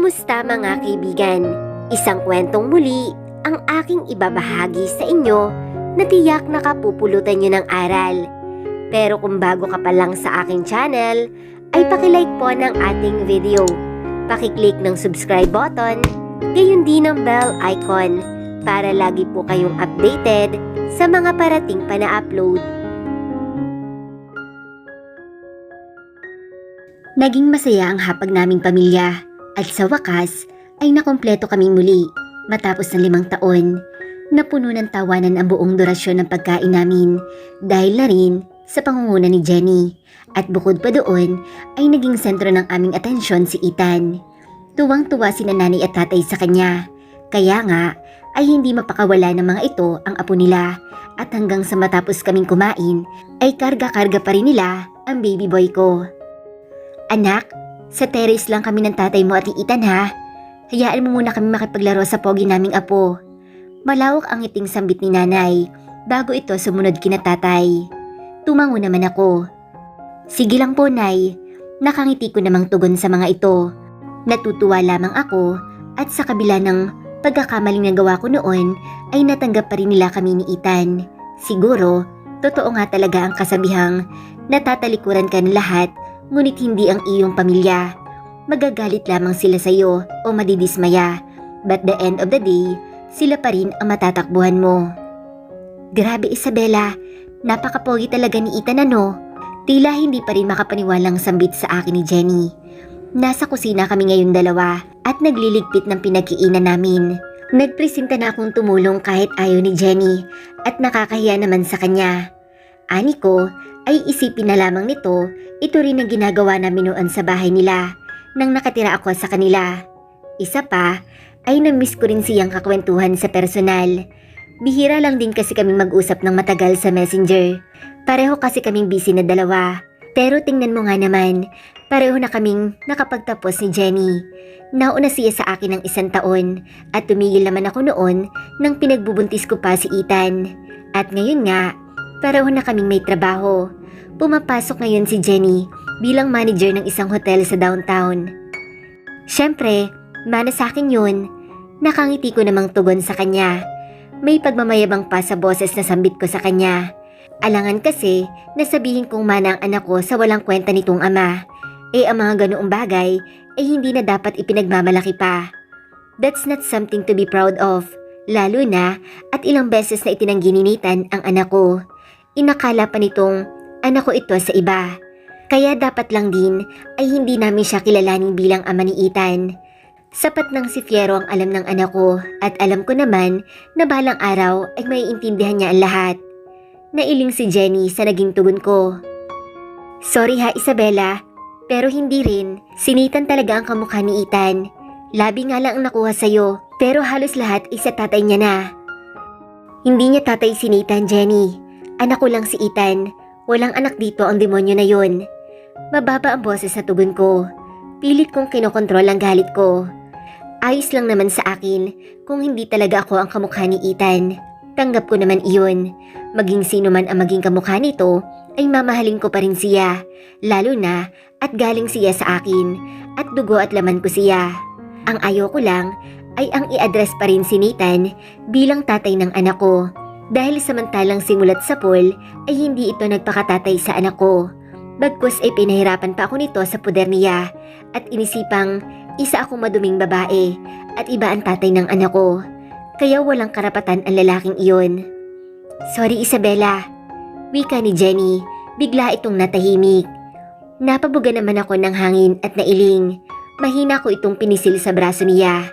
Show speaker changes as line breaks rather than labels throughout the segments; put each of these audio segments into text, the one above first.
Kumusta mga kaibigan? Isang kwentong muli ang aking ibabahagi sa inyo na tiyak nakapupulutan nyo ng aral. Pero kung bago ka pa lang sa aking channel, ay pakilike po ng ating video. Pakiclick ng subscribe button, gayon din ang bell icon para lagi po kayong updated sa mga parating pa na upload. Naging masaya ang hapag naming pamilya. At sa wakas, ay nakumpleto kaming muli matapos ng 5 taon. Napuno ng tawanan ang buong durasyon ng pagkain namin dahil na rin sa pangunguna ni Jenny. At bukod pa doon, ay naging sentro ng aming atensyon si Ethan. Tuwang-tuwa si nanay at tatay sa kanya. Kaya nga, ay hindi mapakawala ng mga ito ang apo nila. At hanggang sa matapos kaming kumain, ay karga-karga pa rin nila ang baby boy ko. Anak, sa terrace lang kami ng tatay mo at ni Ethan ha. Hayaan mo muna kami makipaglaro sa pogi naming apo. Malawak ang ngiting sambit ni nanay bago ito sumunod kina tatay. Tumango naman ako. Sige lang po nay, nakangiti ko namang tugon sa mga ito. Natutuwa lamang ako at sa kabila ng pagkakamaling nagawa ko noon ay natanggap pa rin nila kami ni Ethan. Siguro, totoo nga talaga ang kasabihang natatalikuran ka ng lahat ngunit hindi ang iyong pamilya. Magagalit lamang sila sa iyo o madidismaya, but the end of the day, sila pa rin ang matatakbuhan mo. Grabe Isabela, napakapogi talaga ni Ethan ano? Tila hindi pa rin makapaniwalang sambit sa akin ni Jenny. Nasa kusina kami ngayon dalawa at nagliligpit ng pinagkiinan namin. Nagpresenta na akong tumulong kahit ayaw ni Jenny at nakakahiya naman sa kanya. Ani ko, ay isipin na lamang nito, ito rin ang ginagawa namin noon sa bahay nila nang nakatira ako sa kanila. Isa pa, ay na-miss ko rin siyang kakwentuhan sa personal. Bihira lang din kasi kaming mag-usap ng matagal sa messenger. Pareho kasi kaming busy na dalawa. Pero tingnan mo nga naman, pareho na kaming nakapagtapos ni Jenny. Nauna siya sa akin ng 1 taon at tumigil naman ako noon nang pinagbubuntis ko pa si Ethan. At ngayon nga, pareho na kaming may trabaho. Pumapasok ngayon si Jenny bilang manager ng isang hotel sa downtown. Siyempre, mana sa akin yun. Nakangiti ko namang tugon sa kanya. May pagmamayabang pa sa boses na sambit ko sa kanya. Alangan kasi na sabihin kong mana ang anak ko sa walang kwenta nitong ama. Ang mga ganoong bagay ay hindi na dapat ipinagmamalaki pa. That's not something to be proud of. Lalo na at ilang beses na itinanggi ni Nathan ang anak ko. Inakala pa nitong anak ko ito sa iba. Kaya dapat lang din ay hindi namin siya kilalanin bilang ama ni Ethan. Sapat nang si Fiero ang alam ng anak ko at alam ko naman na balang araw ay maiintindihan niya ang lahat. Nailing si Jenny sa naging tugon ko. Sorry ha Isabela, pero hindi rin. Si Nathan talaga ang kamukha ni Ethan. Labi nga lang ang nakuha sa'yo, pero halos lahat ay sa tatay niya na. Hindi niya tatay si Nathan, Jenny. Anak ko lang si Ethan. Walang anak dito ang demonyo na yun. Mababa ang boses sa tugon ko. Pilit kong kinokontrol ang galit ko. Ayos lang naman sa akin kung hindi talaga ako ang kamukha ni Ethan. Tanggap ko naman iyon. Maging sino man ang maging kamukha nito, ay mamahalin ko pa rin siya. Lalo na at galing siya sa akin at dugo at laman ko siya. Ang ayaw ko lang ay ang i-address pa rin si Nathan bilang tatay ng anak ko. Dahil samantalang simulat sa pool ay hindi ito nagpakatatay sa anak ko. Bagkus ay pinahirapan pa ako nito sa puder niya at inisipang isa akong maduming babae at iba ang tatay ng anak ko. Kaya walang karapatan ang lalaking iyon. Sorry Isabela, wika ni Jenny, bigla itong natahimik. Napabuga naman ako ng hangin at nailing. Mahina ko itong pinisil sa braso niya.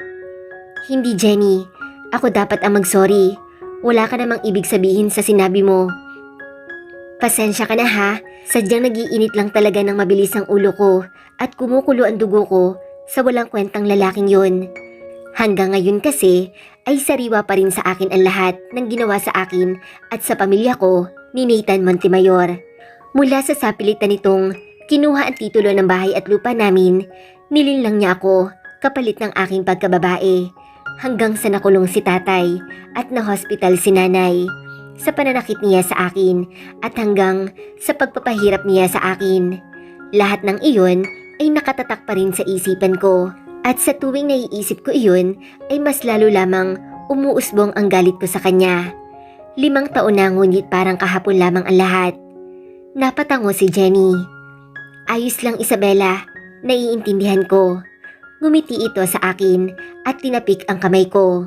Hindi Jenny, ako dapat ang mag-sorry. Wala ka namang ibig sabihin sa sinabi mo. Pasensya ka na ha, sadyang nagiinit lang talaga ng mabilis ang ulo ko at kumukulo ang dugo ko sa walang kwentang lalaking yon. Hanggang ngayon kasi ay sariwa pa rin sa akin ang lahat ng ginawa sa akin at sa pamilya ko ni Nathan Montemayor. Mula sa sapilitan nitong kinuha ang titulo ng bahay at lupa namin, nilinlang niya ako kapalit ng aking pagkababae. Hanggang sa nakulong si tatay at na-hospital si nanay sa pananakit niya sa akin at hanggang sa pagpapahirap niya sa akin. Lahat ng iyon ay nakatatak pa rin sa isipan ko At sa tuwing naiisip ko iyon, ay mas lalo lamang umuusbong ang galit ko sa kanya. 5 taon na ngunit parang kahapon lamang ang lahat. Napatango si Jenny. Ayos lang Isabela, naiintindihan ko. Ngumiti ito sa akin at tinapik ang kamay ko.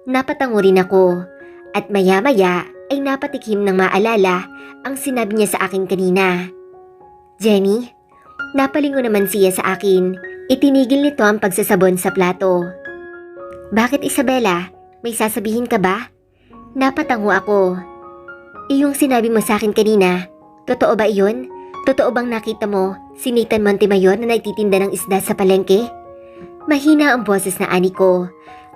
Napatango rin ako at maya-maya ay napatikim ng maalala ang sinabi niya sa akin kanina. Jenny, napalingo naman siya sa akin. Itinigil nito ang pagsasabon sa plato. Bakit Isabela? May sasabihin ka ba? Napatango ako. Iyong sinabi mo sa akin kanina, totoo ba iyon? Totoo bang nakita mo si Nathan Montemayor na nagtitinda ng isda sa palengke? Mahina ang boses na ani ko.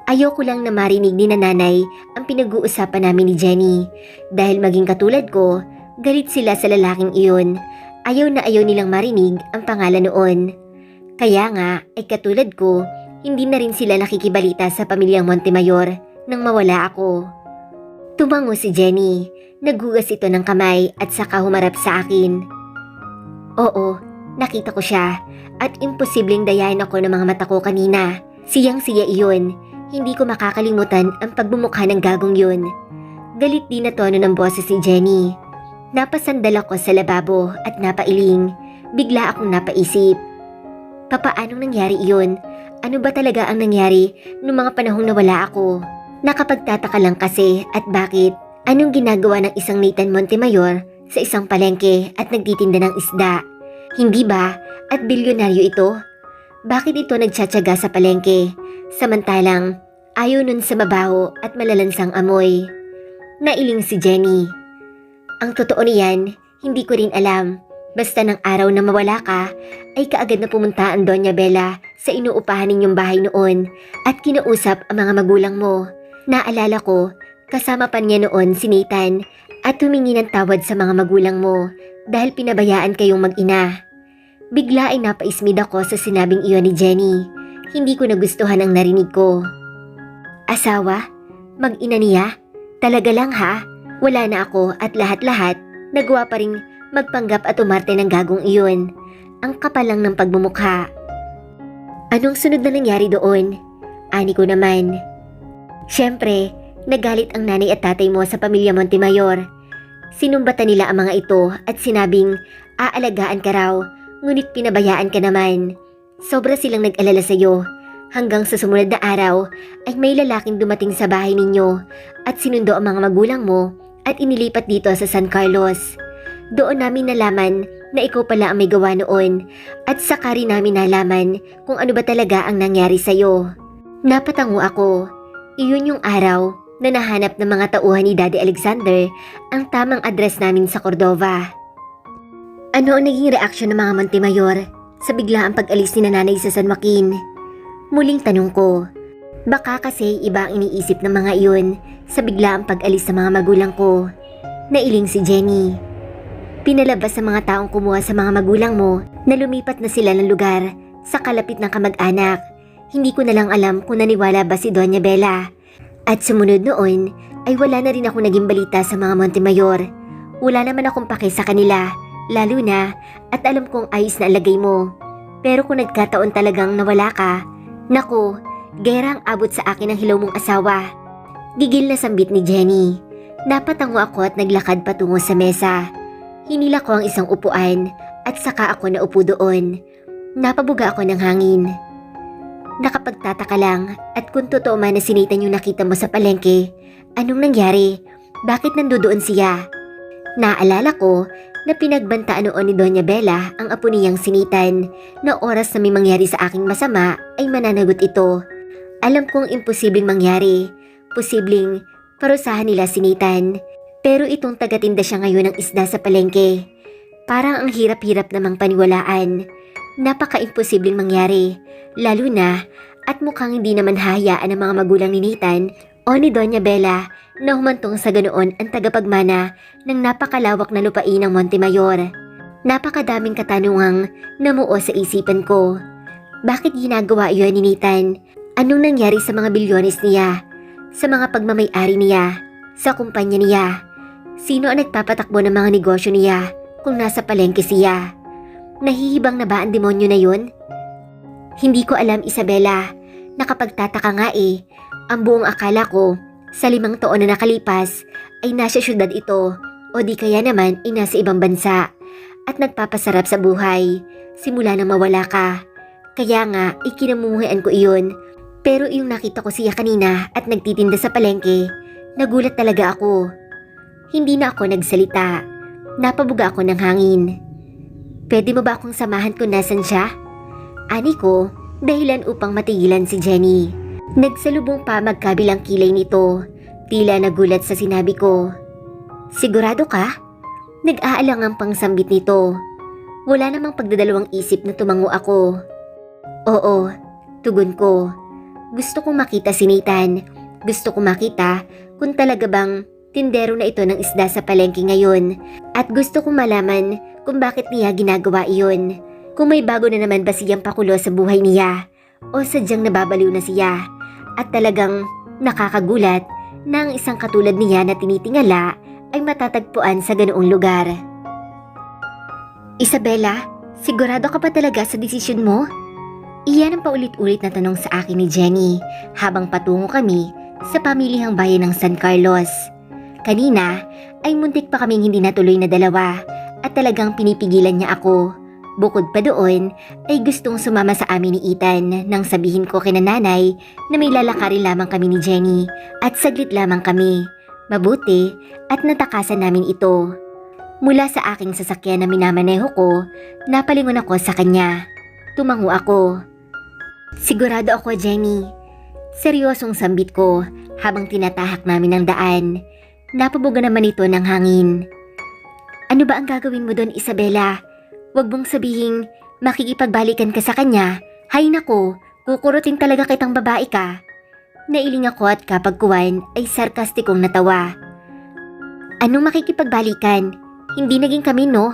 Ayoko lang na marinig ni nanay ang pinag-uusapan namin ni Jenny. Dahil maging katulad ko, galit sila sa lalaking iyon. Ayaw na ayaw nilang marinig ang pangalan noon. Kaya nga ay katulad ko, hindi na rin sila nakikibalita sa pamilyang Montemayor nang mawala ako. Tumango si Jenny. Naghugas ito ng kamay at saka humarap sa akin. Oo, nakita ko siya at imposibleng dayain ako ng mga mata ko kanina. Siyang-siya iyon. Hindi ko makakalimutan ang pagbumukha ng gagong yun. Galit din na tono ng boses ni Jenny. Napasandal ako sa lababo at napailing. Bigla akong napaisip. Papaanong nangyari iyon? Ano ba talaga ang nangyari noong mga panahong nawala ako? Nakapagtataka lang kasi at bakit? Anong ginagawa ng isang Nathan Montemayor sa isang palengke at nagtitinda ng isda? Hindi ba? At bilyonaryo ito? Bakit ito nagtsatsaga sa palengke? Samantalang ayaw nun sa mabaho at malalansang amoy. Nailing si Jenny. Ang totoo niyan, hindi ko rin alam. Basta ng araw na mawala ka, ay kaagad na pumunta ang Doña Bella sa inuupahan ninyong bahay noon at kinausap ang mga magulang mo. Naalala ko, kasama pa niya noon si Nathan at humingi ng tawad sa mga magulang mo dahil pinabayaan kayong mag-ina. Bigla ay napaismid ako sa sinabing iyon ni Jenny. Hindi ko nagustuhan ang narinig ko. Asawa? Mag-ina niya? Talaga lang ha? Wala na ako at lahat-lahat nagawa pa rin magpanggap at umarte ng gagong iyon. Ang kapal lang ng pagmumukha. Anong sunod na nangyari doon? Ani ko naman. Siyempre, nagalit ang nanay at tatay mo sa pamilya Montemayor. Sinumbatan nila ang mga ito at sinabing aalagaan ka raw, ngunit pinabayaan ka naman. Sobra silang nag-alala sa iyo. Hanggang sa sumunod na araw ay may lalaking dumating sa bahay ninyo at sinundo ang mga magulang mo at inilipat dito sa San Carlos. Doon namin nalaman na ikaw pala ang may gawa noon at saka rin namin nalaman kung ano ba talaga ang nangyari sa'yo. Napatango ako. Iyon yung araw na nahanap ng mga tauhan ni Daddy Alexander ang tamang address namin sa Cordova. Ano ang naging reaksyon ng mga Montemayor sa biglaang pag-alis ni nanay sa San Joaquin? Muling tanong ko. Baka kasi iba ang iniisip ng mga iyon sa biglaang pag-alis sa mga magulang ko. Nailing si Jenny. Pinalabas sa mga taong kumuha sa mga magulang mo na lumipat na sila ng lugar sa kalapit ng kamag-anak. Hindi ko na lang alam kung naniwala ba si Doña Bella. At sumunod noon ay wala na rin ako naging balita sa mga Montemayor. Wala naman akong pake sa kanila, lalo na at alam kong ayos na alagay mo. Pero kung nagkataon talagang nawala ka, naku, gerang abot sa akin ang hilaw mong asawa. Gigil na sambit ni Jenny. Napatango ako at naglakad patungo sa mesa. Hinila ko ang isang upuan at saka ako naupo doon. Napabuga ako ng hangin. Nakapagtataka lang at kung totoo man na si Nathan yung nakita mo sa palengke, anong nangyari? Bakit nandoon siya? Naalala ko na pinagbantaan noon ni Doña Bella ang apo niyang si Nathan na oras na may mangyari sa aking masama ay mananagot ito. Alam kong imposibleng mangyari. Posibleng parusahan nila si Nathan. Pero itong tagatinda siya ngayon ng isda sa palengke. Parang ang hirap-hirap namang paniwalaan. Napaka-imposibleng mangyari. Lalo na at mukhang hindi naman hahayaan ng mga magulang ni Nathan o ni Doña Bella na humantong sa ganoon ang tagapagmana ng napakalawak na lupain ng Montemayor. Napakadaming katanungang namuo sa isipan ko. Bakit ginagawa iyon ni Nathan? Anong nangyari sa mga bilyones niya? Sa mga pagmamay-ari niya? Sa kumpanya niya? Sino ang nagpapatakbo ng mga negosyo niya kung nasa palengke siya? Nahihibang na ba ang demonyo na yun? Hindi ko alam, Isabela. Nakapagtataka nga eh. Ang buong akala ko, sa 5 taon na nakalipas, ay nasa syudad ito o di kaya naman ay nasa ibang bansa at nagpapasarap sa buhay simula nang mawala ka. Kaya nga, ikinamumuhian ko iyon. Pero yung nakita ko siya kanina at nagtitinda sa palengke, nagulat talaga ako. Hindi na ako nagsalita. Napabuga ako ng hangin. Pwede mo ba akong samahan kung nasan siya? Ani ko, dahilan upang matigilan si Jenny. Nagsalubong pa magkabilang kilay nito. Tila nagulat sa sinabi ko. Sigurado ka? Nag-aalangang pangsambit nito. Wala namang pagdadalawang isip na tumango ako. Oo, tugon ko. Gusto kong makita si Nathan. Gusto kong makita kung talaga bang tindero na ito ng isda sa palengke ngayon. At gusto kong malaman kung bakit niya ginagawa iyon. Kung may bago na naman ba siyang pakulo sa buhay niya o sadyang nababaliw na siya. At talagang nakakagulat na ang isang katulad niya na tinitingala ay matatagpuan sa ganoong lugar. Isabela, sigurado ka pa talaga sa desisyon mo? Iyan ang paulit-ulit na tanong sa akin ni Jenny habang patungo kami sa pamilihang bayan ng San Carlos. Kanina ay muntik pa kaming hindi natuloy na dalawa at talagang pinipigilan niya ako. Bukod pa doon ay gustong sumama sa amin ni Ethan nang sabihin ko kina nanay na may lalakarin lamang kami ni Jenny at saglit lamang kami. Mabuti at natakasan namin ito. Mula sa aking sasakyan na minamaneho ko, napalingon ako sa kanya. Tumango ako. Sigurado ako, Jenny. Seryosong sambit ko habang tinatahak namin ang daan. Napabuga naman ito ng hangin. Ano ba ang gagawin mo doon, Isabela? Huwag mong sabihing makikipagbalikan ka sa kanya. Hay nako, kukurutin talaga kitang babae ka. Nailing ako at kapagkuwan ay sarkastikong natawa. Anong makikipagbalikan? Hindi naging kami, no?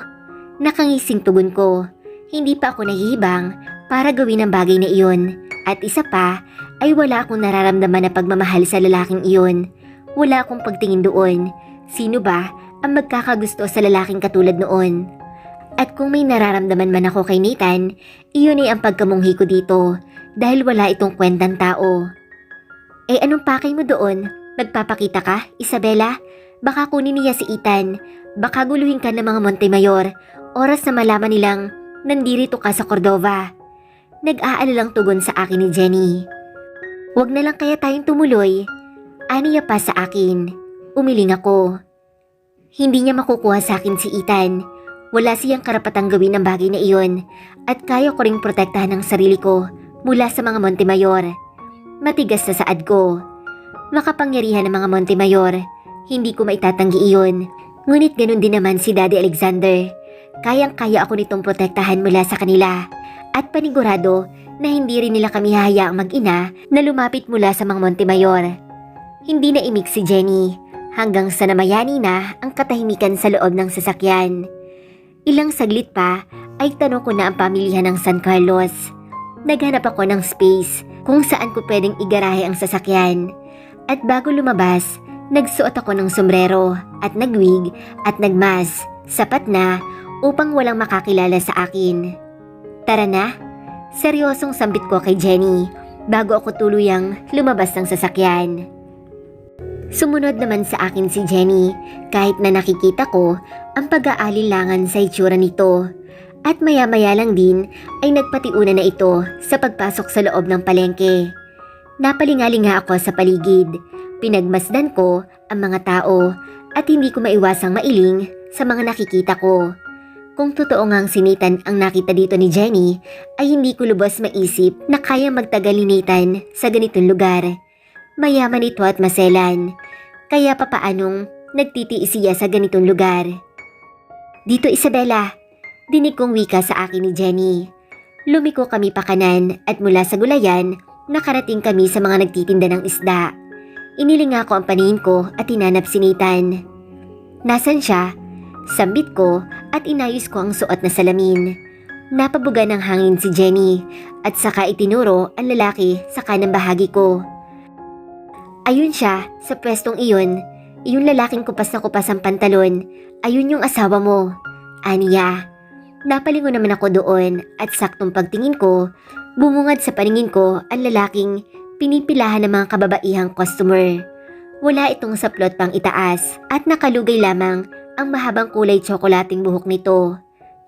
Nakangising tugon ko. Hindi pa ako nahihibang para gawin ang bagay na iyon. At isa pa, ay wala akong nararamdaman na pagmamahal sa lalaking iyon. Wala akong pagtingin doon. Sino ba ang magkakagusto sa lalaking katulad noon? At kung may nararamdaman man ako kay Nathan, iyon ay ang pagkamunghi ko dito dahil wala itong kwentang tao. Eh anong pakay mo doon? Magpapakita ka, Isabela? Baka kunin niya si Ethan. Baka guluhin ka ng mga Montemayor. Oras na malaman nilang nandirito ka sa Cordova. Nag-aalalang tugon sa akin ni Jenny. Huwag na lang kaya tayong tumuloy. Aniya pa sa akin. Umiling ako. Hindi niya makukuha sa akin si Ethan. Wala siyang karapatang gawin ang bagay na iyon at kaya ko ring protektahan ang sarili ko mula sa mga Montemayor. Matigas sa saad ko. Makapangyarihan ng mga Montemayor. Hindi ko maitatanggi iyon. Ngunit ganun din naman si Daddy Alexander. Kayang-kaya ako nitong protektahan mula sa kanila. At panigurado na hindi rin nila kami hahayaang mag-ina na lumapit mula sa mga Montemayor. Hindi na imik si Jenny hanggang sa namayani na ang katahimikan sa loob ng sasakyan. Ilang saglit pa ay tanong ko na ang pamilihan ng San Carlos. Naghanap ako ng space kung saan ko pwedeng igarahe ang sasakyan. At bago lumabas, nagsuot ako ng sombrero at nagwig at nagmas. Sapat na upang walang makakilala sa akin. Tara na, seryosong sambit ko kay Jenny bago ako tuluyang lumabas ng sasakyan. Sumunod naman sa akin si Jenny kahit na nakikita ko ang pag-aalilangan sa itsura nito. At maya-maya lang din ay nagpatiuna na ito sa pagpasok sa loob ng palengke. Napalingalinga ako sa paligid. Pinagmasdan ko ang mga tao at hindi ko maiwasang mailing sa mga nakikita ko. Kung totoo ngang si Nathan ang nakita dito ni Jenny, ay hindi ko lubos maisip na kaya magtagal ni Nathan sa ganitong lugar. Mayaman ito at maselan, kaya papaanong nagtitiis siya sa ganitong lugar. Dito, Isabela, dinig kong wika sa akin ni Jenny. Lumiko kami pa kanan at mula sa gulayan, nakarating kami sa mga nagtitinda ng isda. Inilinga ko ang paningin ko at hinanap si Nathan. Nasaan siya? Sambit ko at inayos ko ang suot na salamin. Napabuga ng hangin si Jenny at saka itinuro ang lalaki sa kanang bahagi ko. Ayun siya, sa pwestong iyon. Yung lalaking kupas na kupas ang pantalon. Ayun yung asawa mo. Aniya. Napalingon naman ako doon at saktong pagtingin ko, Bumungad sa paningin ko ang lalaking pinipilahan ng mga kababaihang customer. Wala itong saplot pang itaas at nakalugay lamang ang mahabang kulay tsokolating buhok nito.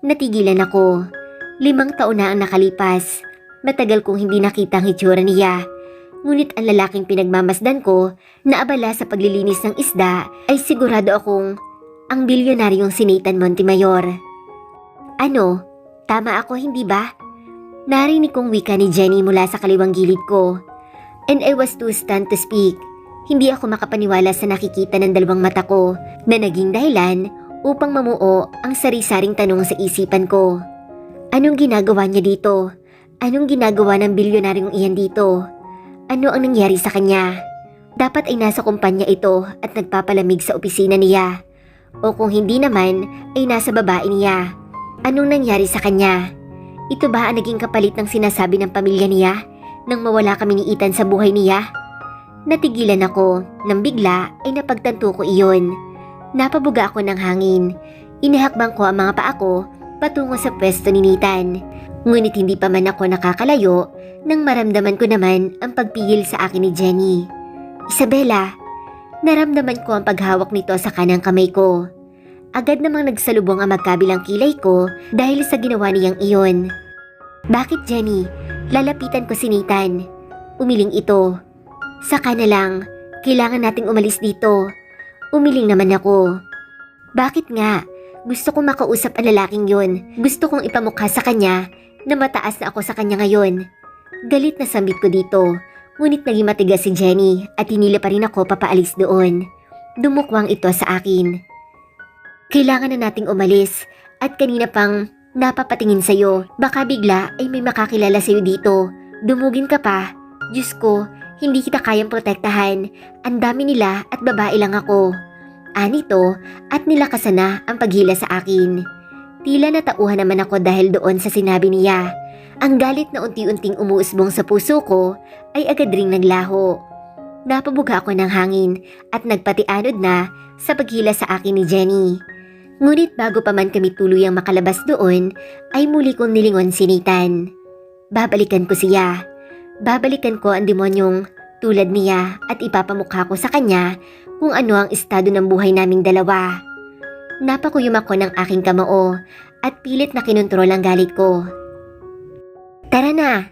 Natigilan ako. 5 taon na ang nakalipas. Matagal kong hindi nakita ang hitsura niya. Ngunit ang lalaking pinagmamasdan ko na abala sa paglilinis ng isda ay sigurado akong ang bilyonaryong si Nathan Montemayor. Ano? Tama ako, hindi ba? Narinig kong wika ni Jenny mula sa kaliwang gilid ko. And I was too stunned to speak. Hindi ako makapaniwala sa nakikita ng dalawang mata ko na naging dahilan upang mamuo ang sari-saring tanong sa isipan ko. Anong ginagawa niya dito? Anong ginagawa ng bilyonaryong iyan dito? Ano ang nangyari sa kanya? Dapat ay nasa kumpanya ito at nagpapalamig sa opisina niya. O kung hindi naman, ay nasa babae niya. Anong nangyari sa kanya? Ito ba ang naging kapalit ng sinasabi ng pamilya niya nang mawala kami ni Ethan sa buhay niya? Natigilan ako nang bigla ay napagtanto ko iyon. Napabuga ako ng hangin. Inihakbang ko ang mga paa ko patungo sa pwesto ni Nathan. Ngunit hindi pa man ako nakakalayo nang maramdaman ko naman ang pagpigil sa akin ni Jenny. Isabela, naramdaman ko ang paghawak nito sa kanang kamay ko. Agad namang nagsalubong ang magkabilang kilay ko dahil sa ginawa niyang iyon. Bakit, Jenny? Lalapitan ko si Nathan. Umiling ito. Saka na lang, kailangan nating umalis dito. Umiling naman ako. Bakit nga? Gusto kong makausap ang lalaking yon. Gusto kong ipamukha sa kanya na mataas na ako sa kanya ngayon. Galit na sambit ko dito. Ngunit naging matigas si Jenny at hinila pa rin ako papaalis doon. Dumukwang ito sa akin. Kailangan na nating umalis at kanina pang napapatingin sa'yo. Baka bigla ay may makakilala sa'yo dito. Dumugin ka pa. Diyos ko, hindi kita kayang protektahan. Ang dami nila at babae lang ako. Anito at nilakasan na ang paghila sa akin. Tila natauhan naman ako dahil doon sa sinabi niya. Ang galit na unti-unting umuusbong sa puso ko ay agad ring naglaho. Napabuga ako ng hangin at nagpatianod na sa paghila sa akin ni Jenny. Ngunit bago pa man kami tuluyang makalabas doon, ay muli kong nilingon si Nathan. Babalikan ko siya. Babalikan ko ang demonyong tulad niya at ipapamukha ko sa kanya kung ano ang estado ng buhay naming dalawa. Napakuyom ako ng aking kamao at pilit na kinontrol ang galit ko. Tara na!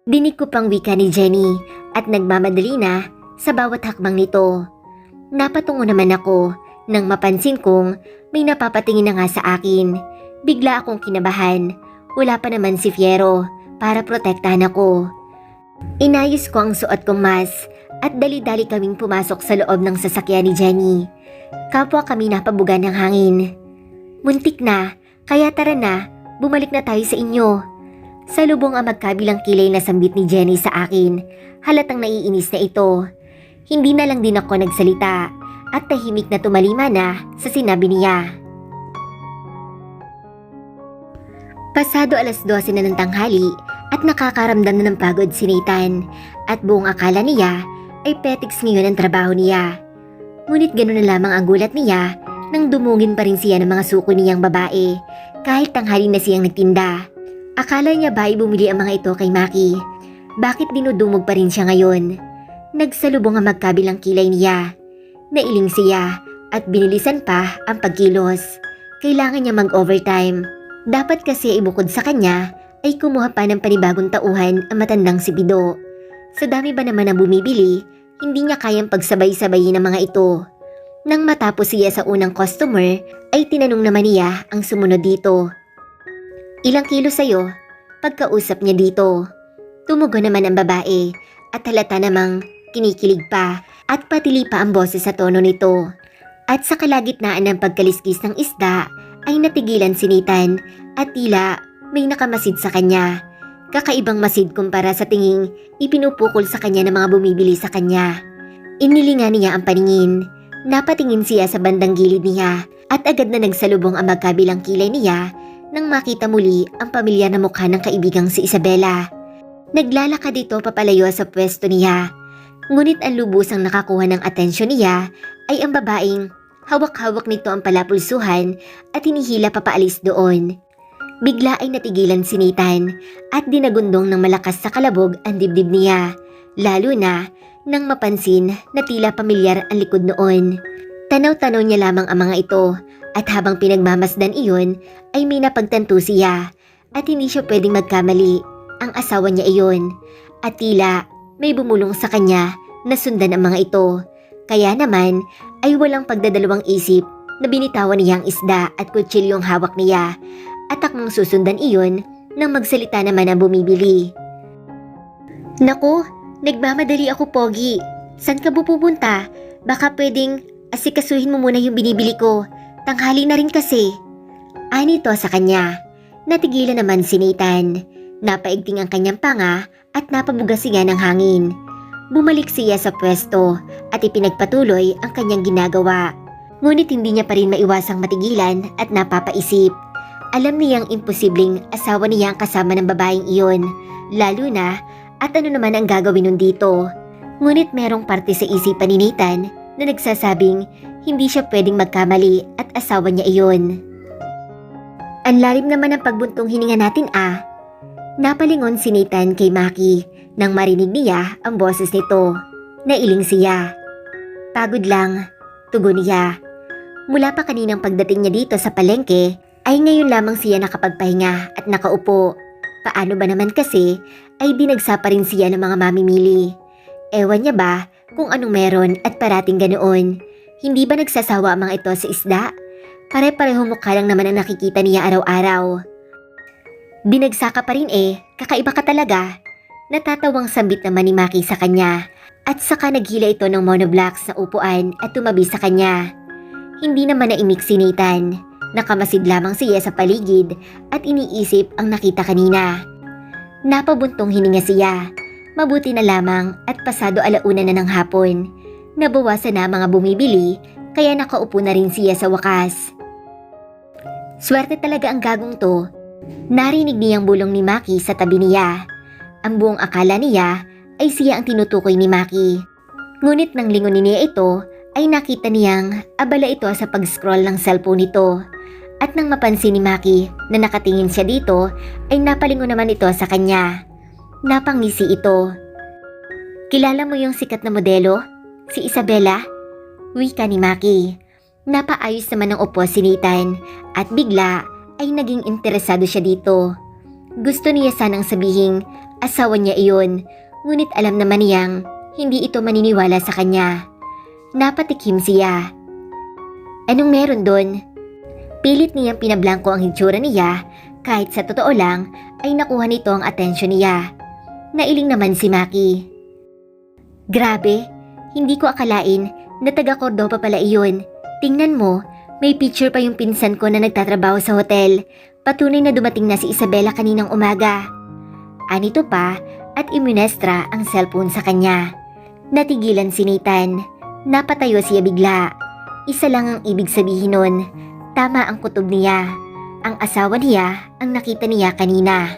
Dinig ko pang wika ni Jenny at nagmamadali na sa bawat hakbang nito. Napatungo naman ako nang mapansin kong may napapatingin na nga sa akin. Bigla akong kinabahan. Wala pa naman si Fiero para protektahan ako. Inayos ko ang suot kong mask at dali-dali kaming pumasok sa loob ng sasakyan ni Jenny. Kapwa kami napabuga ng hangin. Muntik na, kaya tara na, bumalik na tayo sa inyo. Salubong ang magkabilang kilay na sambit ni Jenny sa akin. Halatang naiinis na ito. Hindi na lang din ako nagsalita at tahimik na tumalima na sa sinabi niya. Pasado 12:00 na ng tanghali at nakakaramdam na ng pagod si Nathan at buong akala niya ay petiks ngayon ang trabaho niya. Ngunit gano'n na lamang ang gulat niya nang dumungin pa rin siya ng mga suko niyang babae kahit tanghali na siyang nagtinda. Akala niya ba ay bumili ang mga ito kay Maki? Bakit dinudumog pa rin siya ngayon? Nagsalubong ang magkabilang kilay niya. Nailing siya at binilisan pa ang pagkilos. Kailangan niya mag-overtime. Dapat kasi ibukod sa kanya ay kumuha pa ng panibagong tauhan ang matandang si Bido. Sa dami ba naman ang bumibili, hindi niya kayang pagsabay-sabayin ang mga ito. Nang matapos siya sa unang customer, ay tinanong naman niya ang sumunod dito. Ilang kilo sa'yo? Pagkausap niya dito. Tumugon naman ang babae at halata namang kinikilig pa at patili pa ang boses sa tono nito. At sa kalagitnaan ng pagkaliskis ng isda ay natigilan si Nathan at tila may nakamasid sa kanya. Kakaibang masid kumpara sa tinging ipinupukol sa kanya ng mga bumibili sa kanya. Inilingan niya ang paningin. Napatingin siya sa bandang gilid niya at agad na nagsalubong ang magkabilang kilay niya nang makita muli ang pamilya na mukha ng kaibigang si Isabela. Naglalakad dito papalayo sa pwesto niya. Ngunit ang lubusang nakakuha ng atensyon niya ay ang babaeng hawak-hawak nito ang palapulsuhan at hinihila papaalis doon. Bigla ay natigilan si Nathan at dinagundong ng malakas sa kalabog ang dibdib niya, lalo na nang mapansin na tila pamilyar ang likod noon. Tanaw-tanaw niya lamang ang mga ito at habang pinagmamasdan iyon ay may napagtanto siya at hindi siya pwedeng magkamali. Ang asawa niya iyon at tila may bumulong sa kanya na sundan ang mga ito. Kaya naman ay walang pagdadalawang isip na binitawan niya ang isda at kutsilyong hawak niya at takmang susundan iyon nang magsalita naman ang bumibili. Naku, nagmamadali ako, Pogi. San ka pupunta? Baka pwedeng asikasuhin mo muna yung binibili ko. Tanghali na rin kasi. Ani to sa kanya. Natigilan naman si Nathan. Napaigting ang kanyang panga at napabugas siya ng hangin. Bumalik siya sa pwesto at ipinagpatuloy ang kanyang ginagawa. Ngunit hindi niya pa rin maiwasang matigilan at napapaisip. Alam niyang imposibleng asawa niya ang kasama ng babaeng iyon, lalo na at ano naman ang gagawin nun dito. Ngunit merong parte sa isipan ni Nathan na nagsasabing hindi siya pwedeng magkamali at asawa niya iyon. Ang lalim naman ng pagbuntong hininga natin Napalingon si Nathan kay Maki nang marinig niya ang boses nito. Nailing siya. Pagod lang, tugon niya. Mula pa kaninang pagdating niya dito sa palengke, ay ngayon lamang siya nakapagpahinga at nakaupo. Paano ba naman kasi ay dinagsa pa rin siya ng mga mamimili. Ewan niya ba kung anong meron at parating ganoon. Hindi ba nagsasawa ang mga ito sa isda? Pare-parehong mukha lang naman ang nakikita niya araw-araw. Dinagsa ka pa rin kakaiba ka talaga. Natatawang sambit naman ni Maki sa kanya at saka naghila ito ng monoblocks na upuan at tumabi sa kanya. Hindi naman naimik si Nathan. Nakamasid lamang siya sa paligid at iniisip ang nakita kanina. Napabuntong hininga siya. Mabuti na lamang at pasado alauna na ng hapon. Nabawasan na mga bumibili kaya nakaupo na rin siya sa wakas. Swerte talaga ang gagong to. Narinig niyang bulong ni Maki sa tabi niya. Ang buong akala niya ay siya ang tinutukoy ni Maki. Ngunit nang lingunin niya ito ay nakita niyang abala ito sa pag-scroll ng cellphone nito. At nang mapansin ni Maki na nakatingin siya dito ay napalingon naman ito sa kanya. Napangisi ito. Kilala mo yung sikat na modelo? Si Isabela? Wika ni Maki. Napaayos naman ng upo si Nathan at bigla ay naging interesado siya dito. Gusto niya sanang sabihing asawa niya iyon, ngunit alam naman niyang hindi ito maniniwala sa kanya. Napatikim siya. Anong meron doon? Pilit niyang pinablangko ang hitsura niya kahit sa totoo lang ay nakuha nito ang atensyon niya. Nailing naman si Maki. Grabe, hindi ko akalain na taga Cordova pala iyon. Tingnan mo, may picture pa yung pinsan ko na nagtatrabaho sa hotel. Patunay na dumating na si Isabela kaninang umaga. Anito pa at imunestra ang cellphone sa kanya. Natigilan si Nathan. Napatayo siya bigla. Isa lang ang ibig sabihin nun. Tama ang kutob niya. Ang asawa niya ang nakita niya kanina.